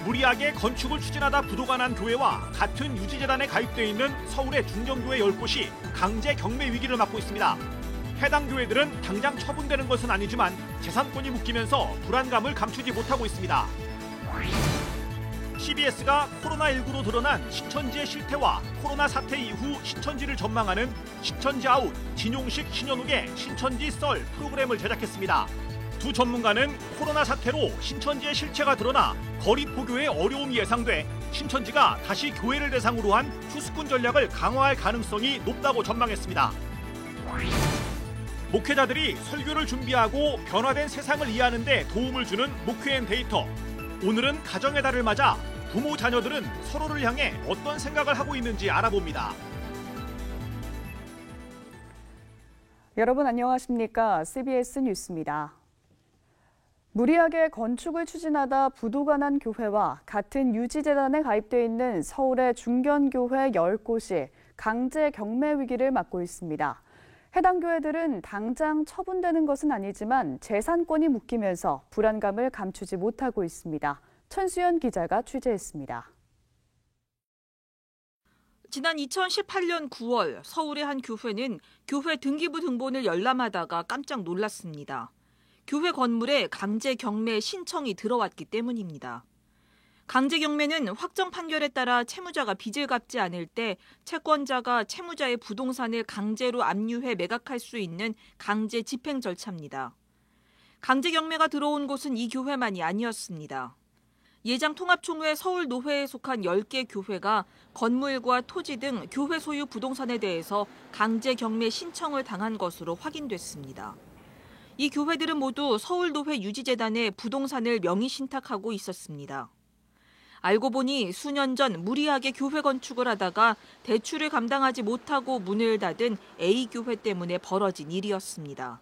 무리하게 건축을 추진하다 부도가 난 교회와 같은 유지재단에 가입되어 있는 서울의 중견교회 10곳이 강제 경매 위기를 맞고 있습니다. 해당 교회들은 당장 처분되는 것은 아니지만 재산권이 묶이면서 불안감을 감추지 못하고 있습니다. CBS가 코로나19로 드러난 신천지의 실태와 코로나 사태 이후 신천지를 전망하는 신천지 아웃, 진용식 신현욱의 신천지 썰 프로그램을 제작했습니다. 두 전문가는 코로나 사태로 신천지의 실체가 드러나 거리 포교의 어려움이 예상돼 신천지가 다시 교회를 대상으로 한 투스꾼 전략을 강화할 가능성이 높다고 전망했습니다. 목회자들이 설교를 준비하고 변화된 세상을 이해하는 데 도움을 주는 목회엔 데이터. 오늘은 가정의 달을 맞아 부모 자녀들은 서로를 향해 어떤 생각을 하고 있는지 알아봅니다. 여러분 안녕하십니까? CBS 뉴스입니다. 무리하게 건축을 추진하다 부도가 난 교회와 같은 유지재단에 가입돼 있는 서울의 중견교회 10곳이 강제 경매 위기를 맞고 있습니다. 해당 교회들은 당장 처분되는 것은 아니지만 재산권이 묶이면서 불안감을 감추지 못하고 있습니다. 천수연 기자가 취재했습니다. 지난 2018년 9월 서울의 한 교회는 교회 등기부 등본을 열람하다가 깜짝 놀랐습니다. 교회 건물에 강제 경매 신청이 들어왔기 때문입니다. 강제 경매는 확정 판결에 따라 채무자가 빚을 갚지 않을 때 채권자가 채무자의 부동산을 강제로 압류해 매각할 수 있는 강제 집행 절차입니다. 강제 경매가 들어온 곳은 이 교회만이 아니었습니다. 예장통합총회 서울노회에 속한 10개 교회가 건물과 토지 등 교회 소유 부동산에 대해서 강제 경매 신청을 당한 것으로 확인됐습니다. 이 교회들은 모두 서울노회 유지재단에 부동산을 명의 신탁하고 있었습니다. 알고 보니 수년 전 무리하게 교회 건축을 하다가 대출을 감당하지 못하고 문을 닫은 A교회 때문에 벌어진 일이었습니다.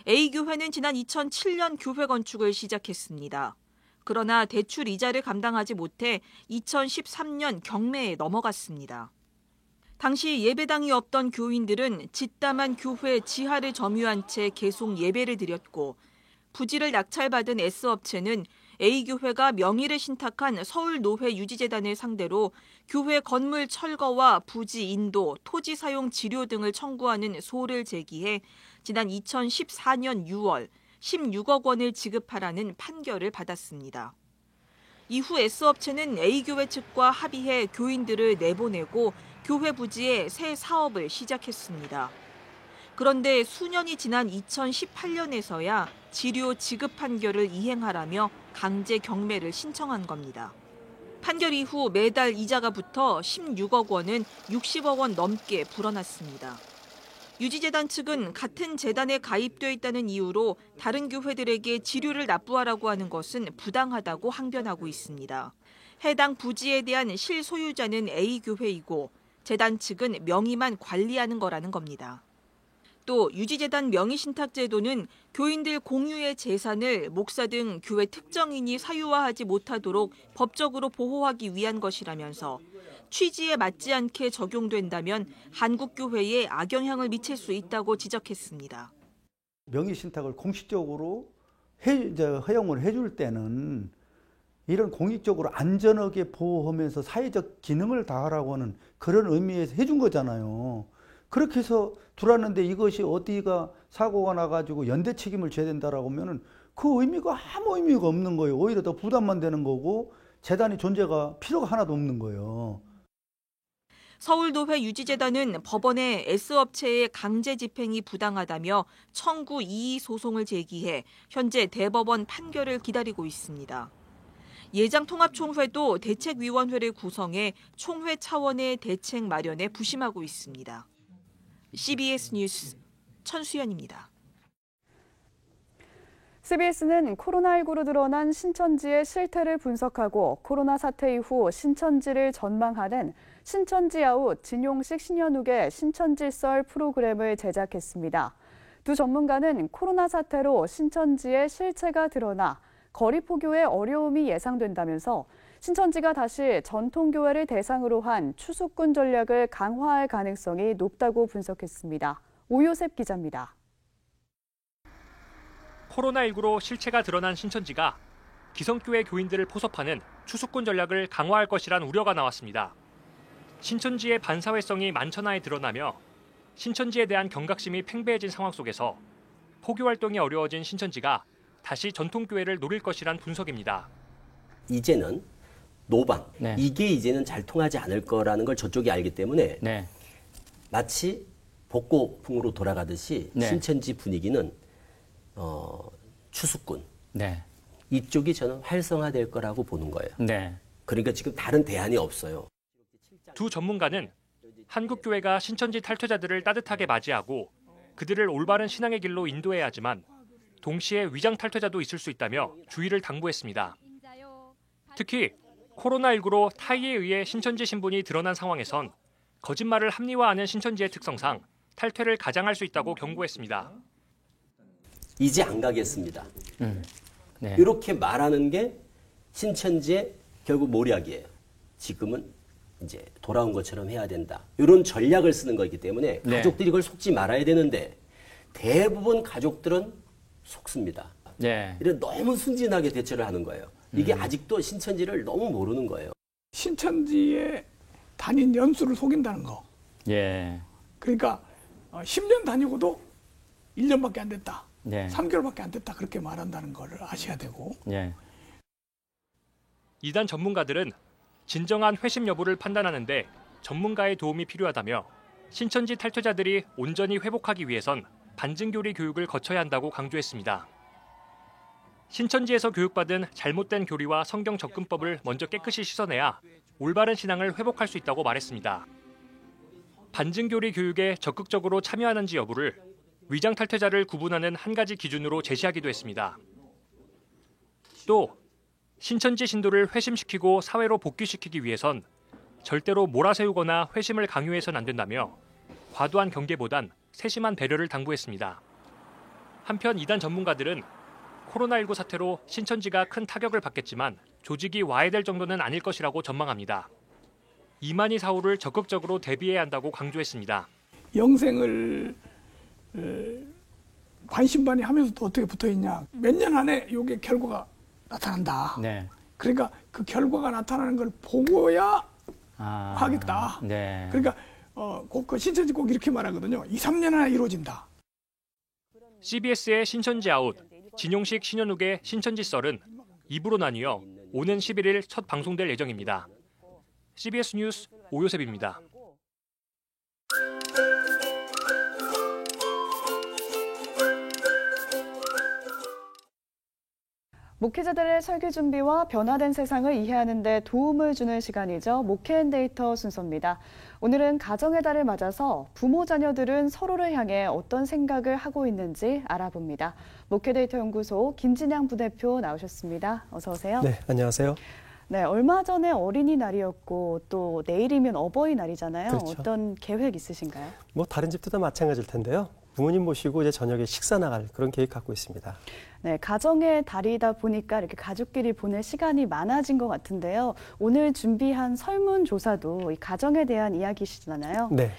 A교회는 지난 2007년 교회 건축을 시작했습니다. 그러나 대출 이자를 감당하지 못해 2013년 경매에 넘어갔습니다. 당시 예배당이 없던 교인들은 짓담한 교회 지하를 점유한 채 계속 예배를 드렸고 부지를 낙찰받은 S업체는 A교회가 명의를 신탁한 서울노회 유지재단을 상대로 교회 건물 철거와 부지 인도, 토지 사용 지료 등을 청구하는 소를 제기해 지난 2014년 6월 16억 원을 지급하라는 판결을 받았습니다. 이후 S업체는 A교회 측과 합의해 교인들을 내보내고 교회 부지에 새 사업을 시작했습니다. 그런데 수년이 지난 2018년에서야 지료 지급 판결을 이행하라며 강제 경매를 신청한 겁니다. 판결 이후 매달 이자가 붙어 16억 원은 60억 원 넘게 불어났습니다. 유지재단 측은 같은 재단에 가입돼 있다는 이유로 다른 교회들에게 지료를 납부하라고 하는 것은 부당하다고 항변하고 있습니다. 해당 부지에 대한 실소유자는 A교회이고 재단 측은 명의만 관리하는 거라는 겁니다. 또 유지재단 명의신탁제도는 교인들 공유의 재산을 목사 등 교회 특정인이 사유화하지 못하도록 법적으로 보호하기 위한 것이라면서 취지에 맞지 않게 적용된다면 한국교회에 악영향을 미칠 수 있다고 지적했습니다. 명의신탁을 공식적으로 허용을 해줄 때는 이런 공익적으로 안전하게 보호하면서 사회적 기능을 다하라고 하는 그런 의미에서 해준 거잖아요. 그렇게 해서 들어왔는데 이것이 어디가 사고가 나가지고 연대 책임을 져야 된다라고 하면은 그 의미가 아무 의미가 없는 거예요. 오히려 더 부담만 되는 거고 재단의 존재가 필요가 하나도 없는 거예요. 서울노회 유지재단은 법원에 S업체의 강제 집행이 부당하다며 청구 이의 소송을 제기해 현재 대법원 판결을 기다리고 있습니다. 예장통합총회도 대책위원회를 구성해 총회 차원의 대책 마련에 부심하고 있습니다. CBS 뉴스 천수연입니다. CBS는 코로나19로 드러난 신천지의 실태를 분석하고 코로나 사태 이후 신천지를 전망하는 신천지 아웃 진용식 신현욱의 신천지 썰 프로그램을 제작했습니다. 두 전문가는 코로나 사태로 신천지의 실체가 드러나 거리 포교의 어려움이 예상된다면서 신천지가 다시 전통교회를 대상으로 한 추수꾼 전략을 강화할 가능성이 높다고 분석했습니다. 오요셉 기자입니다. 코로나19로 실체가 드러난 신천지가 기성교회 교인들을 포섭하는 추수꾼 전략을 강화할 것이란 우려가 나왔습니다. 신천지의 반사회성이 만천하에 드러나며 신천지에 대한 경각심이 팽배해진 상황 속에서 포교 활동이 어려워진 신천지가 다시 전통교회를 노릴 것이란 분석입니다. 이제는 노방, 이게 이제는 잘 통하지 않을 거라는 걸 저쪽이 알기 때문에 마치 복고풍으로 돌아가듯이 신천지 분위기는 추수꾼, 이쪽이 저는 활성화될 거라고 보는 거예요. 그러니까 지금 다른 대안이 없어요. 두 전문가는 한국교회가 신천지 탈퇴자들을 따뜻하게 맞이하고 그들을 올바른 신앙의 길로 인도해야 하지만 동시에 위장 탈퇴자도 있을 수 있다며 주의를 당부했습니다. 특히 코로나19로 타이에 의해 신천지 신분이 드러난 상황에선 거짓말을 합리화하는 신천지의 특성상 탈퇴를 가장할 수 있다고 경고했습니다. 이제 안 가겠습니다. 이렇게 말하는 게 신천지의 결국 모략이에요. 지금은 이제 돌아온 것처럼 해야 된다. 이런 전략을 쓰는 거기 때문에 가족들이 이걸 속지 말아야 되는데 대부분 가족들은 속습니다. 이런 너무 순진하게 대처를 하는 거예요. 이게 아직도 신천지를 너무 모르는 거예요. 신천지에 다닌 연수를 속인다는 거. 그러니까 10년 다니고도 1년밖에 안 됐다. 3개월밖에 안 됐다. 그렇게 말한다는 걸 아셔야 되고. 이단 전문가들은 진정한 회심 여부를 판단하는데 전문가의 도움이 필요하다며 신천지 탈퇴자들이 온전히 회복하기 위해선 반증교리 교육을 거쳐야 한다고 강조했습니다. 신천지에서 교육받은 잘못된 교리와 성경 접근법을 먼저 깨끗이 씻어내야 올바른 신앙을 회복할 수 있다고 말했습니다. 반증교리 교육에 적극적으로 참여하는지 여부를 위장 탈퇴자를 구분하는 한 가지 기준으로 제시하기도 했습니다. 또 신천지 신도를 회심시키고 사회로 복귀시키기 위해선 절대로 몰아세우거나 회심을 강요해서는 안 된다며 과도한 경계보단 세심한 배려를 당부했습니다. 한편 이단 전문가들은 코로나19 사태로 신천지가 큰 타격을 받겠지만 조직이 와해될 정도는 아닐 것이라고 전망합니다. 이만희 사후를 적극적으로 대비해야 한다고 강조했습니다. 영생을 반신반의하면서도 어떻게 붙어있냐. 몇 년 안에 이게 결과가 나타난다. 그러니까 그 결과가 나타나는 걸 보고야 하겠다. 그러니까 그 신천지 꼭 이렇게 말하거든요. 2, 3년 안에 이루어진다. CBS의 신천지 아웃, 진용식 신현욱의 신천지 썰은 2부로 나뉘어 오는 11일 첫 방송될 예정입니다. CBS 뉴스 오요셉입니다. 목회자들의 설교 준비와 변화된 세상을 이해하는 데 도움을 주는 시간이죠. 목회앤데이터 순서입니다. 오늘은 가정의 달을 맞아서 부모 자녀들은 서로를 향해 어떤 생각을 하고 있는지 알아봅니다. 목회데이터 연구소 김진양 부대표 나오셨습니다. 어서 오세요. 네, 안녕하세요. 네, 얼마 전에 어린이날이었고 또 내일이면 어버이날이잖아요. 그렇죠. 어떤 계획 있으신가요? 뭐 다른 집도 다 마찬가지일 텐데요. 부모님 모시고 이제 저녁에 식사 나갈 그런 계획 갖고 있습니다. 네, 가정의 달이다 보니까 이렇게 가족끼리 보낼 시간이 많아진 것 같은데요. 오늘 준비한 설문조사도 이 가정에 대한 이야기시잖아요. 네.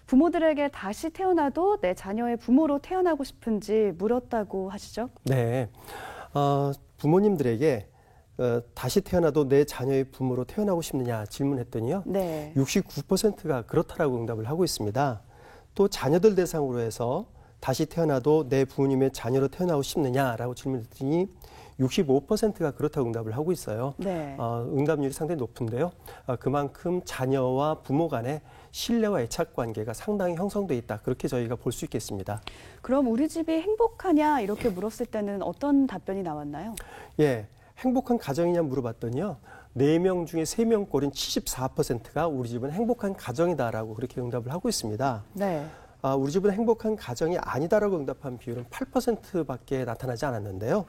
부모들에게 다시 태어나도 내 자녀의 부모로 태어나고 싶은지 물었다고 하시죠? 네. 부모님들에게 다시 태어나도 내 자녀의 부모로 태어나고 싶느냐 질문했더니요. 69%가 그렇다라고 응답을 하고 있습니다. 또 자녀들 대상으로 해서 다시 태어나도 내 부모님의 자녀로 태어나고 싶느냐라고 질문했더니 65%가 그렇다고 응답을 하고 있어요. 응답률이 상당히 높은데요. 그만큼 자녀와 부모 간의 신뢰와 애착 관계가 상당히 형성돼 있다. 그렇게 저희가 볼 수 있겠습니다. 그럼 우리 집이 행복하냐 이렇게 물었을 때는 어떤 답변이 나왔나요? 예, 행복한 가정이냐 물어봤더니요. 4명 중에 3명 꼴인 74%가 우리 집은 행복한 가정이다라고 그렇게 응답을 하고 있습니다. 우리 집은 행복한 가정이 아니다라고 응답한 비율은 8%밖에 나타나지 않았는데요.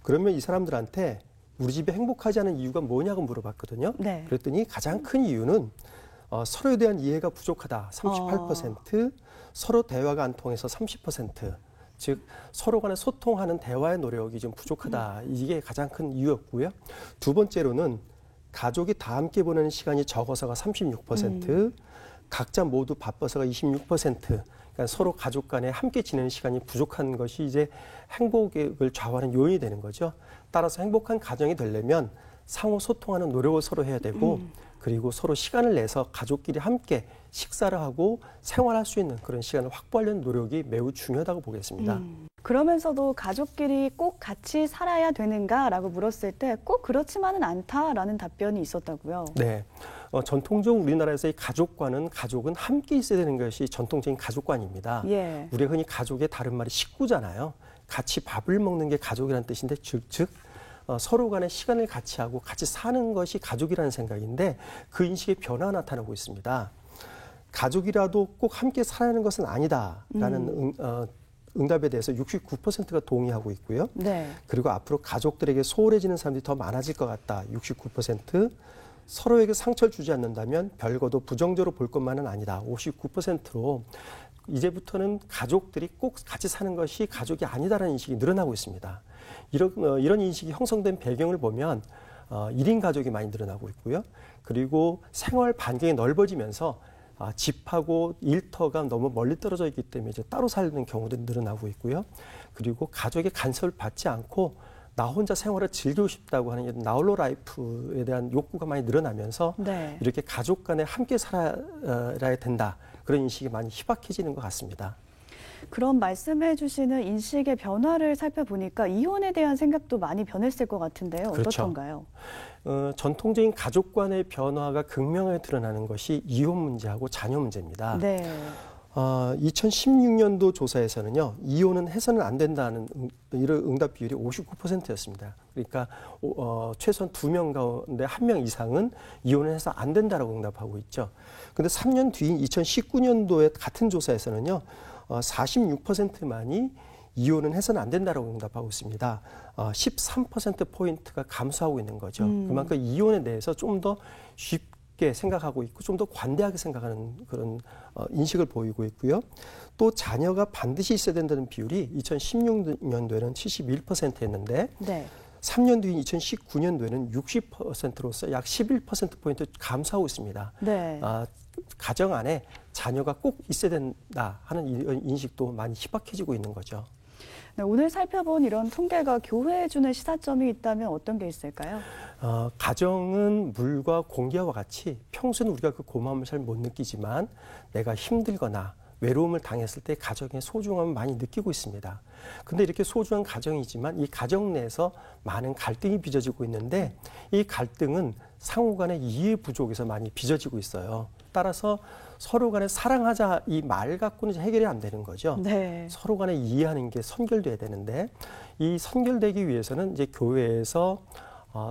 그러면 이 사람들한테 우리 집이 행복하지 않은 이유가 뭐냐고 물어봤거든요. 그랬더니 가장 큰 이유는 서로에 대한 이해가 부족하다 38%, 서로 대화가 안 통해서 30%, 즉 서로 간에 소통하는 대화의 노력이 좀 부족하다. 이게 가장 큰 이유였고요. 두 번째로는 가족이 다 함께 보내는 시간이 적어서가 36%, 각자 모두 바빠서가 26%, 그러니까 서로 가족 간에 함께 지내는 시간이 부족한 것이 이제 행복을 좌우하는 요인이 되는 거죠. 따라서 행복한 가정이 되려면 상호 소통하는 노력을 서로 해야 되고 그리고 서로 시간을 내서 가족끼리 함께 식사를 하고 생활할 수 있는 그런 시간을 확보하려는 노력이 매우 중요하다고 보겠습니다. 그러면서도 가족끼리 꼭 같이 살아야 되는가라고 물었을 때 꼭 그렇지만은 않다라는 답변이 있었다고요. 네. 전통적으로 우리나라에서의 가족관은 가족은 함께 있어야 되는 것이 전통적인 가족관입니다. 예. 우리가 흔히 가족의 다른 말이 식구잖아요. 같이 밥을 먹는 게 가족이라는 뜻인데 즉 서로 간에 시간을 같이 하고 같이 사는 것이 가족이라는 생각인데 그 인식의 변화가 나타나고 있습니다. 가족이라도 꼭 함께 살아야 하는 것은 아니다라는 응답에 대해서 69%가 동의하고 있고요. 네. 그리고 앞으로 가족들에게 소홀해지는 사람들이 더 많아질 것 같다. 69%. 서로에게 상처를 주지 않는다면 별거도 부정적으로 볼 것만은 아니다. 59%로 이제부터는 가족들이 꼭 같이 사는 것이 가족이 아니다라는 인식이 늘어나고 있습니다. 이런 인식이 형성된 배경을 보면 1인 가족이 많이 늘어나고 있고요. 그리고 생활 반경이 넓어지면서 집하고 일터가 너무 멀리 떨어져 있기 때문에 이제 따로 사는 경우도 늘어나고 있고요. 그리고 가족의 간섭을 받지 않고 나 혼자 생활을 즐기고 싶다고 하는 나홀로 라이프에 대한 욕구가 많이 늘어나면서 네. 이렇게 가족 간에 함께 살아야 된다. 그런 인식이 많이 희박해지는 것 같습니다. 그럼 말씀해 주시는 인식의 변화를 살펴보니까 이혼에 대한 생각도 많이 변했을 것 같은데요. 그렇죠. 어떻던가요? 전통적인 가족관의 변화가 극명하게 드러나는 것이 이혼 문제하고 자녀 문제입니다. 네. 2016년도 조사에서는요, 이혼은 해서는 안 된다는 이런 응답 비율이 59%였습니다. 그러니까 최소한 2명 가운데 1명 이상은 이혼을 해서 안 된다라고 응답하고 있죠. 근데 3년 뒤인 2019년도에 같은 조사에서는요, 46%만이 이혼은 해서는 안 된다라고 응답하고 있습니다. 13%포인트가 감소하고 있는 거죠. 그만큼 이혼에 대해서 좀 더 쉽게 생각하고 있고 좀 더 관대하게 생각하는 그런 인식을 보이고 있고요. 또 자녀가 반드시 있어야 된다는 비율이 2016년도에는 71%였는데 네. 3년 뒤인 2019년도에는 60%로서 약 11%포인트 감소하고 있습니다. 네. 가정 안에 자녀가 꼭 있어야 된다 하는 이런 인식도 많이 희박해지고 있는 거죠. 네, 오늘 살펴본 이런 통계가 교회에 주는 시사점이 있다면 어떤 게 있을까요? 가정은 물과 공기와 같이 평소에는 우리가 그 고마움을 잘 못 느끼지만 내가 힘들거나 외로움을 당했을 때 가정의 소중함을 많이 느끼고 있습니다. 근데 이렇게 소중한 가정이지만 이 가정 내에서 많은 갈등이 빚어지고 있는데 이 갈등은 상호 간의 이해 부족에서 많이 빚어지고 있어요. 따라서 서로 간에 사랑하자 이 말 갖고는 해결이 안 되는 거죠. 네. 서로 간에 이해하는 게 선결돼야 되는데 이 선결되기 위해서는 이제 교회에서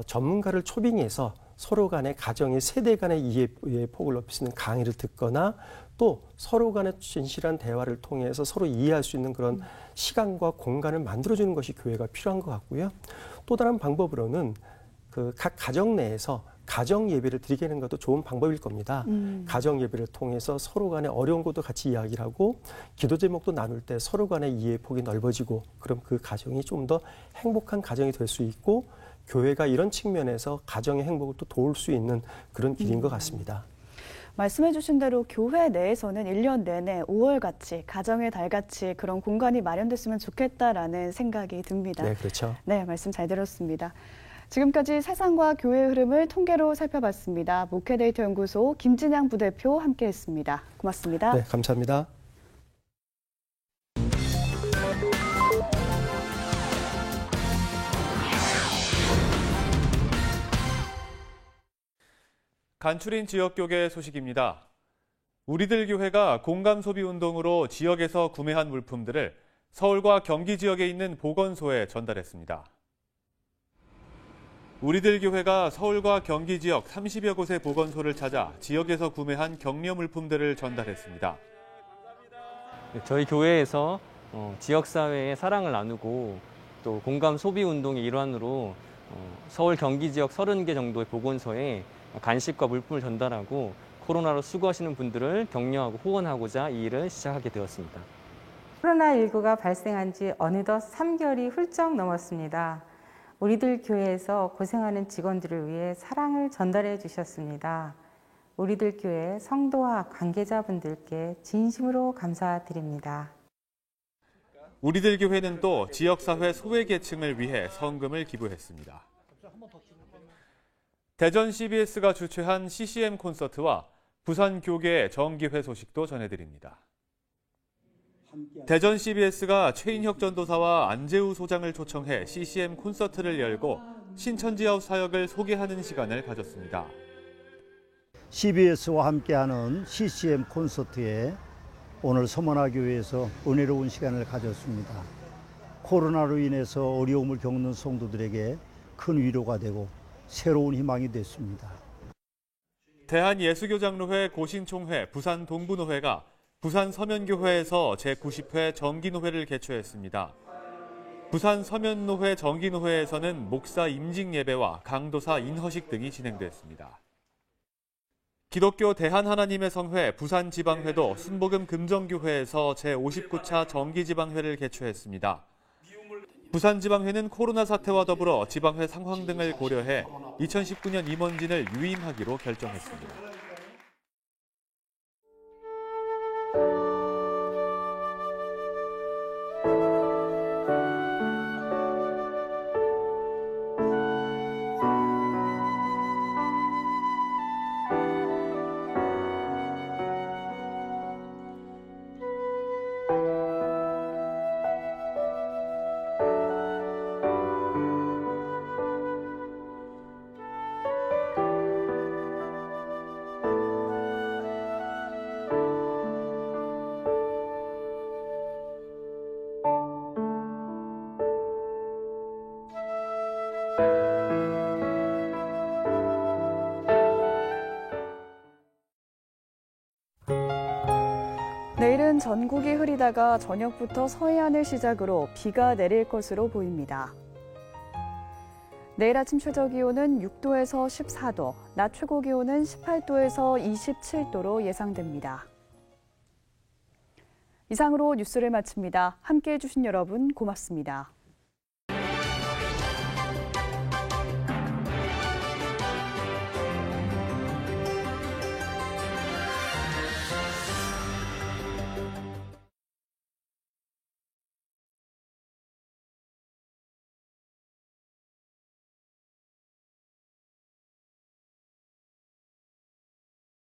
전문가를 초빙해서 서로 간의 가정의 세대 간의 이해의 폭을 높일 수 있는 강의를 듣거나 또 서로 간의 진실한 대화를 통해서 서로 이해할 수 있는 그런 시간과 공간을 만들어주는 것이 교회가 필요한 것 같고요. 또 다른 방법으로는 그 각 가정 내에서 가정 예배를 드리게 하는 것도 좋은 방법일 겁니다. 가정 예배를 통해서 서로 간에 어려운 것도 같이 이야기를 하고 기도 제목도 나눌 때 서로 간의 이해의 폭이 넓어지고 그럼 그 가정이 좀 더 행복한 가정이 될 수 있고 교회가 이런 측면에서 가정의 행복을 또 도울 수 있는 그런 길인 것 같습니다. 말씀해 주신 대로 교회 내에서는 1년 내내 5월같이 가정의 달같이 그런 공간이 마련됐으면 좋겠다라는 생각이 듭니다. 네, 그렇죠. 네, 말씀 잘 들었습니다. 지금까지 세상과 교회의 흐름을 통계로 살펴봤습니다. 목회데이터 연구소 김진양 부대표 함께했습니다. 고맙습니다. 네, 감사합니다. 간추린 지역교계 소식입니다. 우리들 교회가 공감 소비 운동으로 지역에서 구매한 물품들을 서울과 경기 지역에 있는 보건소에 전달했습니다. 우리들 교회가 서울과 경기 지역 30여 곳의 보건소를 찾아 지역에서 구매한 격려 물품들을 전달했습니다. 저희 교회에서 지역사회의 사랑을 나누고 또 공감 소비 운동의 일환으로 서울 경기 지역 30개 정도의 보건소에 간식과 물품을 전달하고 코로나로 수고하시는 분들을 격려하고 후원하고자 이 일을 시작하게 되었습니다. 코로나19가 발생한 지 어느덧 3개월이 훌쩍 넘었습니다. 우리들 교회에서 고생하는 직원들을 위해 사랑을 전달해 주셨습니다. 우리들 교회 성도와 관계자분들께 진심으로 감사드립니다. 우리들 교회는 또 지역사회 소외계층을 위해 성금을 기부했습니다. 대전 CBS가 주최한 CCM 콘서트와 부산 교계 정기회 소식도 전해드립니다. 대전 CBS가 최인혁 전도사와 안재우 소장을 초청해 CCM 콘서트를 열고 신천지아웃 사역을 소개하는 시간을 가졌습니다. CBS와 함께하는 CCM 콘서트에 오늘 서문화교회에서 은혜로운 시간을 가졌습니다. 코로나로 인해서 어려움을 겪는 성도들에게 큰 위로가 되고 새로운 희망이 됐습니다. 대한예수교장로회 고신총회 부산 동부노회가 부산 서면교회에서 제90회 정기노회를 개최했습니다. 부산 서면노회 정기노회에서는 목사 임직 예배와 강도사 인허식 등이 진행됐습니다. 기독교 대한하나님의 성회 부산지방회도 순복음 금정교회에서 제59차 정기지방회를 개최했습니다. 부산지방회는 코로나 사태와 더불어 지방회 상황 등을 고려해 2019년 임원진을 유임하기로 결정했습니다. 내일은 전국이 흐리다가 저녁부터 서해안을 시작으로 비가 내릴 것으로 보입니다. 내일 아침 최저기온은 6도에서 14도, 낮 최고기온은 18도에서 27도로 예상됩니다. 이상으로 뉴스를 마칩니다. 함께해 주신 여러분 고맙습니다.